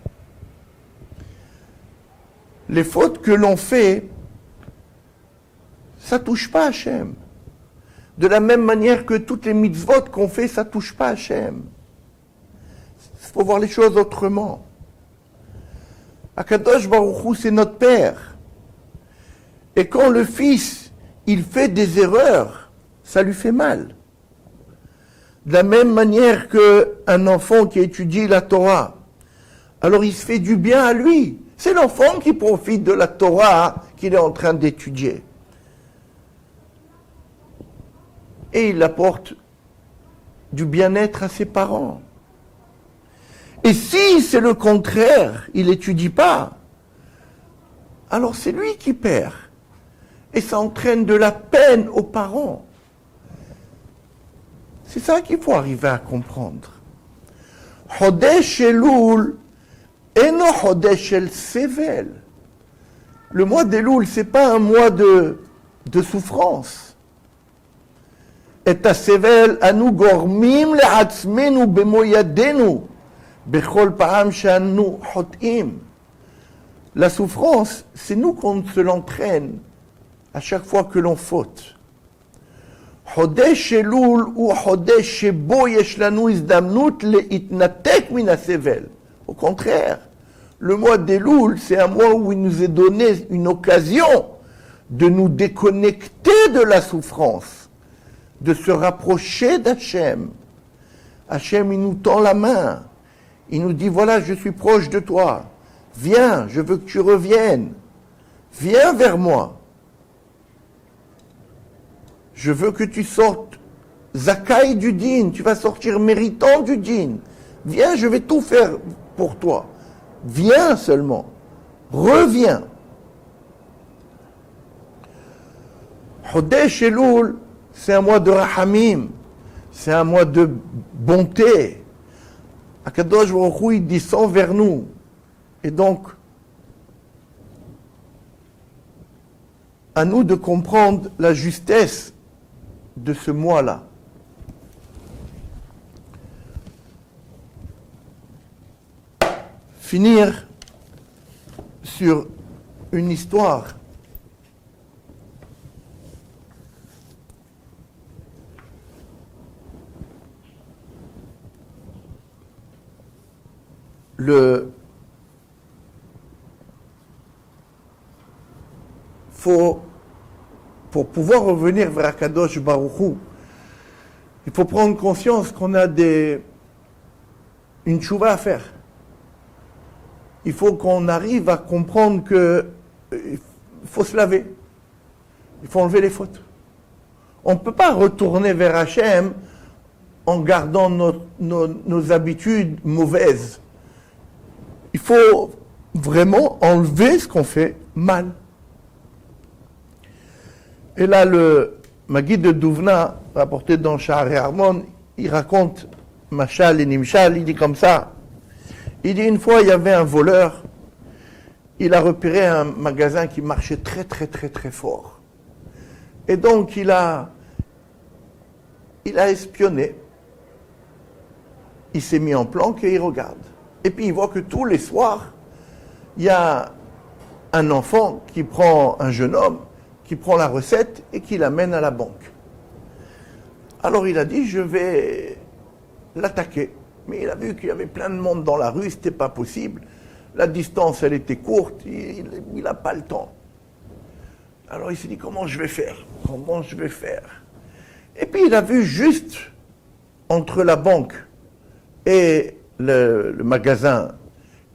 Les fautes que l'on fait, ça ne touche pas Hachem. De la même manière que toutes les mitzvot qu'on fait, ça ne touche pas Hachem. Il faut voir les choses autrement. Akadosh Baruch Hu, c'est notre Père. Et quand le Fils, il fait des erreurs, ça lui fait mal. De la même manière qu'un enfant qui étudie la Torah, alors il se fait du bien à lui. C'est l'enfant qui profite de la Torah qu'il est en train d'étudier. Et il apporte du bien-être à ses parents. Et si c'est le contraire, il n'étudie pas, alors c'est lui qui perd. Et ça entraîne de la peine aux parents. C'est ça qu'il faut arriver à comprendre. Chodesh Elul, eno Chodesh El Sevel. Le mois d'Elul, ce n'est pas un mois de souffrance. Et à Sevel, anu gormim le'atzmenu bemo yadenu. La souffrance, c'est nous qu'on se l'entraîne à chaque fois que l'on faute. Chodesh Elul ou Chodesh Shebo yesh lanu izdamnut leitnatek min hasevel. Au contraire, le mois d'Elul, c'est un mois où il nous est donné une occasion de nous déconnecter de la souffrance, de se rapprocher d'Hachem. Hachem, il nous tend la main. Il nous dit, voilà, je suis proche de toi. Viens, je veux que tu reviennes. Viens vers moi. Je veux que tu sortes Zakai du din. Tu vas sortir méritant du din. Viens, je vais tout faire pour toi. Viens seulement. Reviens. Chodesh Elul, c'est un mois de Rahamim. C'est un mois de bonté. Akadosh Baruch Hu, il descend vers nous. Et donc, à nous de comprendre la justesse de ce mois-là. Finir sur une histoire. Pour pouvoir revenir vers Akadosh Baruch Hu, il faut prendre conscience qu'on a une tchouva à faire. Il faut qu'on arrive à comprendre qu'il faut se laver. Il faut enlever les fautes. On ne peut pas retourner vers Hachem en gardant nos habitudes mauvaises. Il faut vraiment enlever ce qu'on fait mal. Et là, le Maguide de Douvna, rapporté dans Sha'arei Harmon, il raconte Machal et Nimshal, il dit comme ça. Il dit une fois, il y avait un voleur, il a repéré un magasin qui marchait très très très très fort. Et donc il a espionné, il s'est mis en planque et il regarde. Et puis il voit que tous les soirs, il y a un enfant qui prend un jeune homme, qui prend la recette et qui l'amène à la banque. Alors il a dit, je vais l'attaquer. Mais il a vu qu'il y avait plein de monde dans la rue, c'était pas possible. La distance, elle était courte, il n'a pas le temps. Alors il s'est dit, comment je vais faire? Comment je vais faire? Et puis il a vu juste entre la banque et le magasin,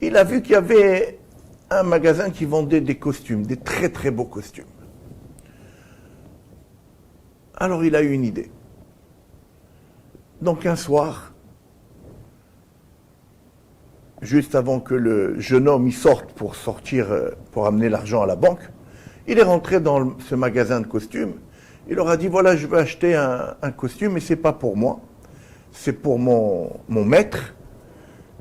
il a vu qu'il y avait un magasin qui vendait des costumes, des très très beaux costumes. Alors il a eu une idée. Donc un soir, juste avant que le jeune homme y sorte pour amener l'argent à la banque, il est rentré dans ce magasin de costumes. Il leur a dit, voilà, je veux acheter un costume, mais c'est pas pour moi, c'est pour mon maître.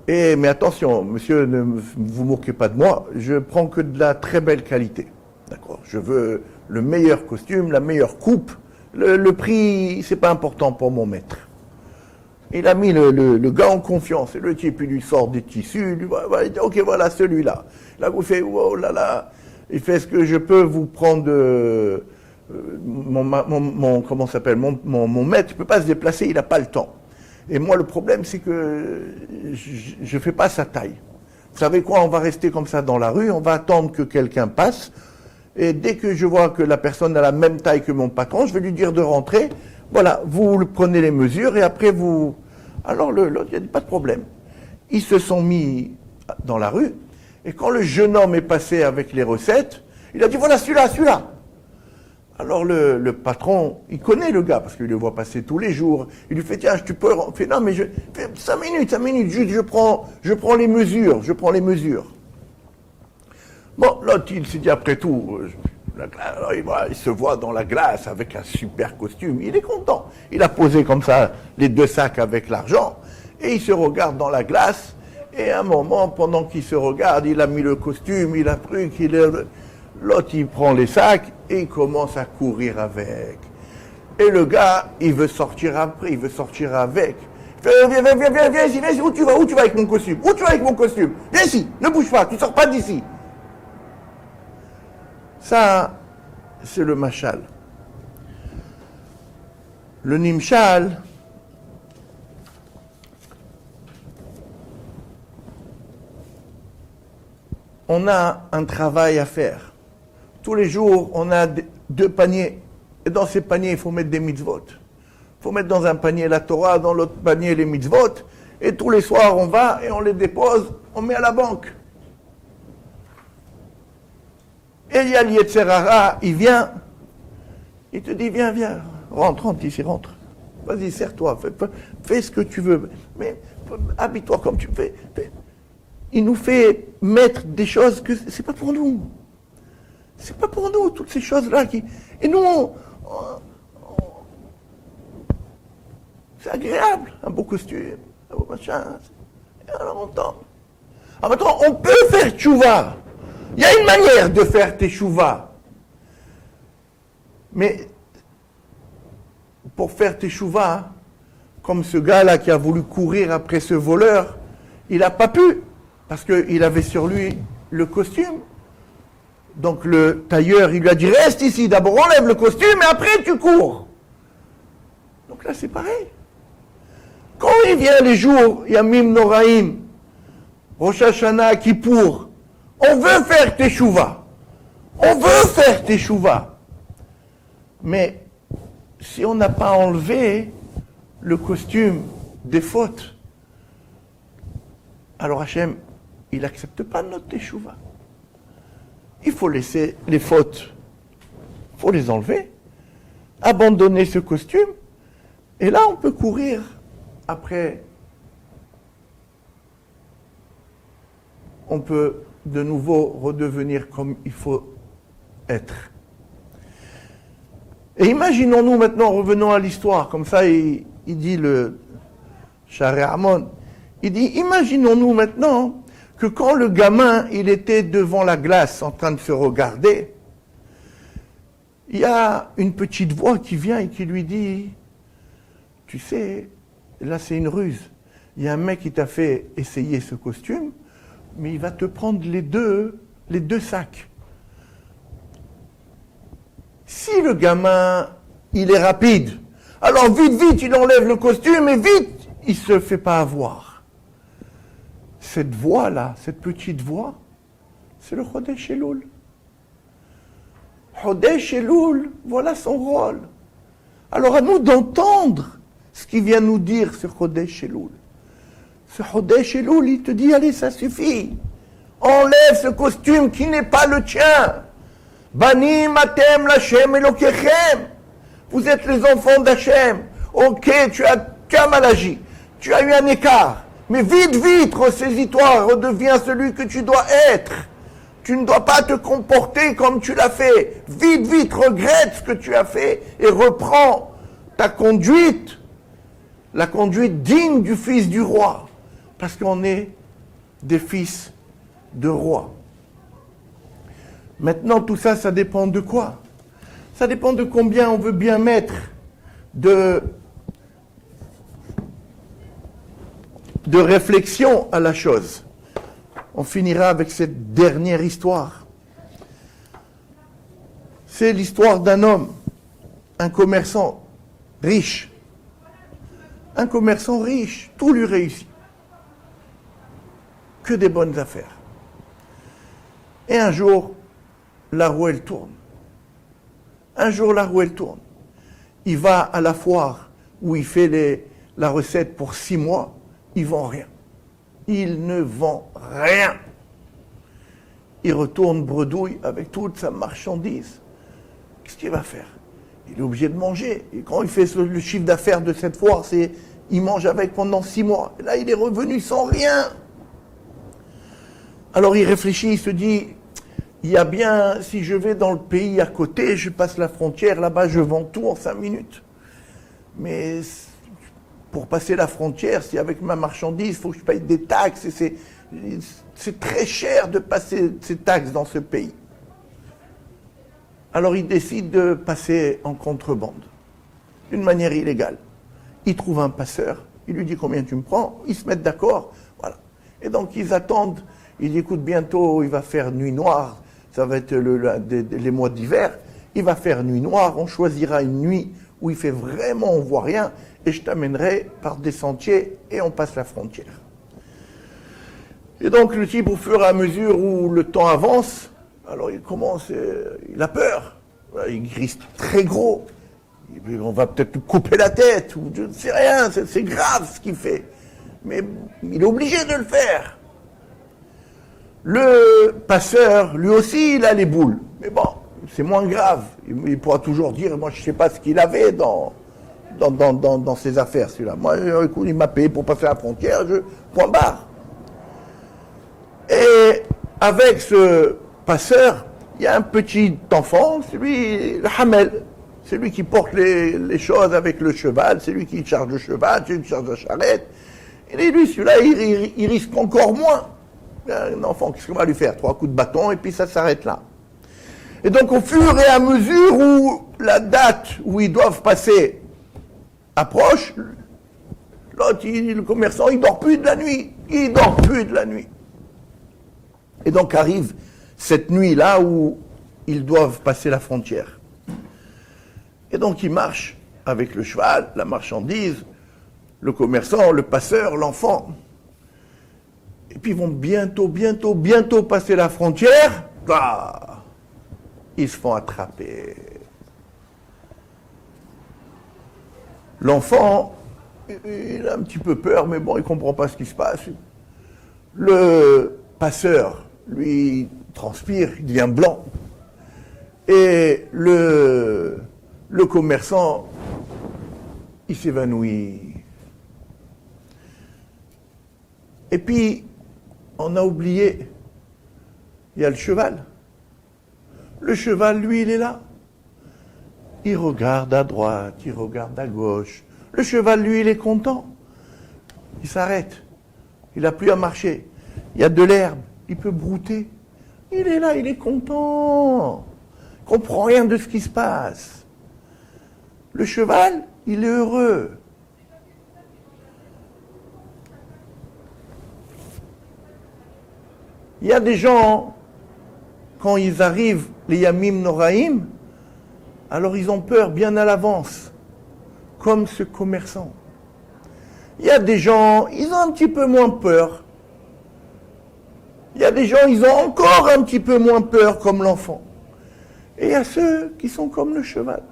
Mais attention, monsieur, ne vous moquez pas de moi, je prends que de la très belle qualité. D'accord? Je veux le meilleur costume, la meilleure coupe. Le prix, c'est pas important pour mon maître. Il a mis le gars en confiance. Et le type, il lui sort des tissus. Il dit, ok, voilà celui-là. Là, vous faites, oh là là. Il fait, est-ce que je peux vous prendre comment s'appelle, mon maître, il ne peut pas se déplacer, il n'a pas le temps. Et moi, le problème, c'est que je ne fais pas sa taille. Vous savez quoi, on va rester comme ça dans la rue, on va attendre que quelqu'un passe, et dès que je vois que la personne a la même taille que mon patron, je vais lui dire de rentrer. Voilà, vous prenez les mesures, et après vous... Alors l'autre, il n'y a pas de problème. Ils se sont mis dans la rue, et quand le jeune homme est passé avec les recettes, il a dit, voilà, celui-là. Alors le patron, il connaît le gars, parce qu'il le voit passer tous les jours. Il lui fait, tiens, tu peux... Il fait, non, mais je... 5 minutes, juste je prends les mesures. Bon, l'autre, il s'est dit, après tout, alors il se voit dans la glace avec un super costume. Il est content. Il a posé comme ça les 2 sacs avec l'argent, et il se regarde dans la glace, et à un moment, pendant qu'il se regarde, il a mis le costume, il a pris, l'autre, il prend les sacs et il commence à courir avec. Et le gars, il veut sortir après, il veut sortir avec. Il fait, viens ici, où tu vas avec mon costume? Viens ici, ne bouge pas, tu sors pas d'ici. Ça, c'est le machal. Le nimshal, on a un travail à faire. Tous les jours, on a 2 paniers. Et dans ces paniers, il faut mettre des mitzvot. Il faut mettre dans un panier la Torah, dans l'autre panier les mitzvot. Et tous les soirs, on va et on les dépose, on met à la banque. Et il y a l'Yetzer Hara, il vient, il te dit, viens, rentre ici, rentre. Vas-y, serre-toi, fais ce que tu veux. Mais habille-toi comme tu fais. Il nous fait mettre des choses que c'est pas pour nous. C'est pas pour nous, toutes ces choses-là qui... Et nous, c'est agréable, un beau costume, un beau machin. Et alors on tombe. Alors maintenant, on peut faire tchouva. Il y a une manière de faire teshuva. Mais pour faire teshuva, comme ce gars-là qui a voulu courir après ce voleur, il n'a pas pu, parce qu'il avait sur lui le costume. Donc le tailleur, il lui a dit, reste ici, d'abord enlève le costume et après tu cours. Donc là c'est pareil. Quand il vient les jours, Yamim Noraim, Rosh Hashanah, Kippour, on veut faire teshuva. Mais si on n'a pas enlevé le costume des fautes, alors Hachem, il n'accepte pas notre teshuva. Il faut laisser les fautes, il faut les enlever, abandonner ce costume, et là on peut courir après. On peut de nouveau redevenir comme il faut être. Et imaginons-nous maintenant, revenons à l'histoire, comme ça il dit le Sha'arei Hamon, il dit, imaginons-nous maintenant que quand le gamin, il était devant la glace en train de se regarder, il y a une petite voix qui vient et qui lui dit, tu sais, là c'est une ruse, il y a un mec qui t'a fait essayer ce costume, mais il va te prendre les deux sacs. Si le gamin, il est rapide, alors vite, il enlève le costume et vite, il ne se fait pas avoir. Cette voix-là, cette petite voix, c'est le Chodesh Elul. Chodesh Elul, voilà son rôle. Alors à nous d'entendre ce qu'il vient nous dire, ce Chodesh Elul. Ce Chodesh Elul, il te dit, allez, ça suffit. Enlève ce costume qui n'est pas le tien. Banim atem l'Hashem Elokechem. Vous êtes les enfants d'Hachem. Ok, tu as mal agi. Tu as eu un écart. Mais vite, ressaisis-toi, redeviens celui que tu dois être. Tu ne dois pas te comporter comme tu l'as fait. Vite, regrette ce que tu as fait et reprends ta conduite. La conduite digne du fils du roi. Parce qu'on est des fils de roi. Maintenant, tout ça, ça dépend de quoi? Ça dépend de combien on veut bien mettre de réflexion à la chose. On finira avec cette dernière histoire. C'est l'histoire d'un homme, un commerçant riche. Un commerçant riche, tout lui réussit. Que des bonnes affaires. Et un jour, la roue, elle tourne. Un jour, la roue, elle tourne. Il va à la foire où il fait la recette pour 6 mois, il ne vend rien. Il ne vend rien. Il retourne bredouille avec toute sa marchandise. Qu'est-ce qu'il va faire? Il est obligé de manger. Et quand il fait le chiffre d'affaires de cette foire, il mange avec pendant 6 mois. Et là, il est revenu sans rien. Alors il réfléchit, il se dit, il y a bien, si je vais dans le pays à côté, je passe la frontière, là-bas je vends tout en 5 minutes. Mais pour passer la frontière, si avec ma marchandise, il faut que je paye des taxes, et c'est très cher de passer ces taxes dans ce pays. Alors il décide de passer en contrebande, d'une manière illégale. Il trouve un passeur, il lui dit combien tu me prends, ils se mettent d'accord, voilà. Et donc ils attendent, il dit écoute, bientôt il va faire nuit noire, ça va être les mois d'hiver, il va faire nuit noire, on choisira une nuit où il fait vraiment, on voit rien, et je t'amènerai par des sentiers et on passe la frontière. Et donc le type, au fur et à mesure où le temps avance, alors il commence, il a peur, il grise très gros, on va peut-être lui couper la tête, ou je ne sais rien, c'est grave ce qu'il fait, mais il est obligé de le faire. Le passeur, lui aussi, il a les boules, mais bon, c'est moins grave, il pourra toujours dire, moi je ne sais pas ce qu'il avait dans ses affaires, celui-là. Moi, écoute, il m'a payé pour passer la frontière, point barre. Et avec ce passeur, il y a un petit enfant, c'est lui, le hamel, c'est lui qui porte les choses avec le cheval, c'est lui qui charge le cheval, c'est lui qui charge la charrette. Et lui, celui-là, il risque encore moins. Un enfant, qu'est-ce qu'on va lui faire? 3 coups de bâton et puis ça s'arrête là. Et donc au fur et à mesure où la date où ils doivent passer approche, l'autre, le commerçant, il dort plus de la nuit. Il dort plus de la nuit. Et donc arrive cette nuit-là où ils doivent passer la frontière. Et donc ils marchent avec le cheval, la marchandise, le commerçant, le passeur, l'enfant. Et puis ils vont bientôt passer la frontière. Ah, ils se font attraper. L'enfant, il a un petit peu peur, mais bon, il ne comprend pas ce qui se passe. Le passeur, lui, il transpire, il devient blanc. Et le commerçant, il s'évanouit. Et puis, on a oublié, il y a le cheval. Le cheval, lui, il est là. Il regarde à droite, il regarde à gauche. Le cheval, lui, il est content. Il s'arrête. Il n'a plus à marcher. Il y a de l'herbe. Il peut brouter. Il est là, il est content. Il ne comprend rien de ce qui se passe. Le cheval, il est heureux. Il y a des gens, quand ils arrivent, les Yamim Noraïm, alors ils ont peur bien à l'avance, comme ce commerçant. Il y a des gens, ils ont un petit peu moins peur. Il y a des gens, ils ont encore un petit peu moins peur, comme l'enfant. Et il y a ceux qui sont comme le cheval.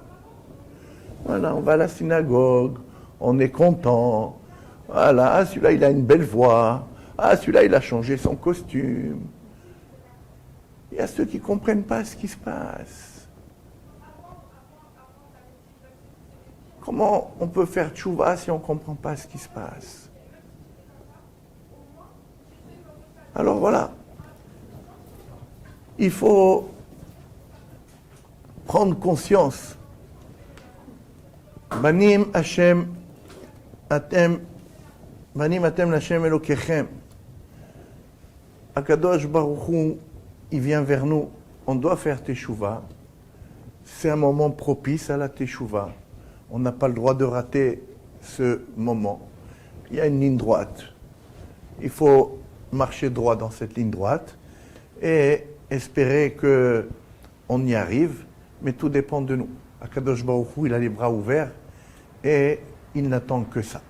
Voilà, on va à la synagogue, on est content. Voilà, ah, celui-là, il a une belle voix. Ah, celui-là, il a changé son costume. Il y a ceux qui ne comprennent pas ce qui se passe. Comment on peut faire tchouva si on ne comprend pas ce qui se passe? Alors voilà, il faut prendre conscience. Banim Hashem atem, Banim atem l'Hashem Elokechem. Akadosh Baruch Hu, il vient vers nous. On doit faire teshuva. C'est un moment propice à la teshuva. On n'a pas le droit de rater ce moment. Il y a une ligne droite. Il faut marcher droit dans cette ligne droite et espérer qu'on y arrive, mais tout dépend de nous. Akadosh Baruch Hu, il a les bras ouverts et il n'attend que ça.